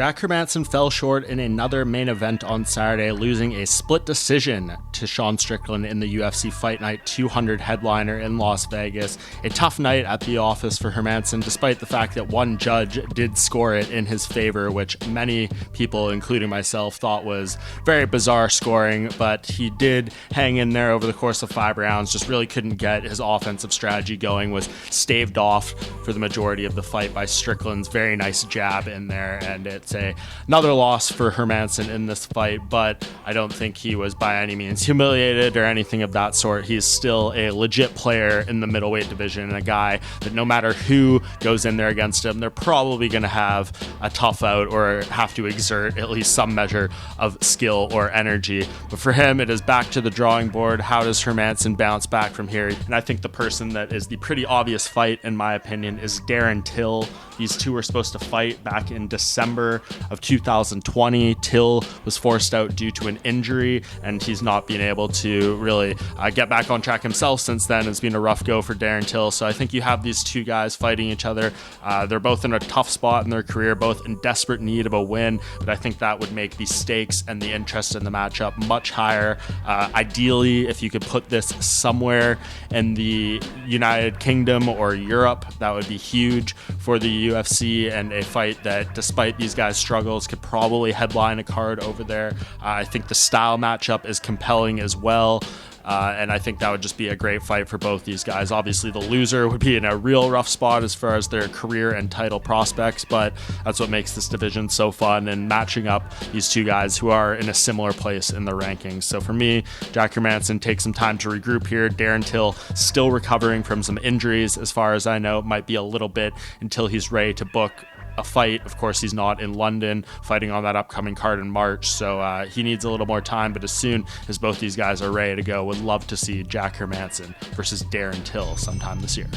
Jack Hermansson fell short in another main event on Saturday, losing a split decision to Sean Strickland in the UFC Fight Night 200 headliner in Las Vegas. A tough night at the office for Hermansson, despite the fact that one judge did score it in his favor, which many people, including myself, thought was very bizarre scoring, but he did hang in there over the course of 5 rounds, just really couldn't get his offensive strategy going, was staved off for the majority of the fight by Strickland's very nice jab in there, and it's another loss for Hermansson in this fight, but I don't think he was by any means humiliated or anything of that sort. He's still a legit player in the middleweight division and a guy that no matter who goes in there against him, they're probably going to have a tough out or have to exert at least some measure of skill or energy. But for him, it is back to the drawing board. How does Hermansson bounce back from here? And I think the person that is the pretty obvious fight, in my opinion, is Darren Till. These two were supposed to fight back in December of 2020. Till was forced out due to an injury, and he's not been able to really get back on track himself since then. It's been a rough go for Darren Till. So I think you have these two guys fighting each other. They're both in a tough spot in their career, both in desperate need of a win, but I think that would make the stakes and the interest in the matchup much higher. Ideally, if you could put this somewhere in the United Kingdom or Europe, that would be huge for the UFC, and a fight that, despite these guys' struggles, could probably headline a card over there. I think the style matchup is compelling as well. And I think that would just be a great fight for both these guys. Obviously, the loser would be in a real rough spot as far as their career and title prospects, but that's what makes this division so fun, and matching up these two guys who are in a similar place in the rankings. So for me, Jack Hermansson takes some time to regroup here. Darren Till still recovering from some injuries, as far as I know. It might be a little bit until he's ready to book a fight. Of course, he's not in London fighting on that upcoming card in March, so he needs a little more time, but as soon as both these guys are ready to go, would love to see Jack Hermansson versus Darren Till sometime this year.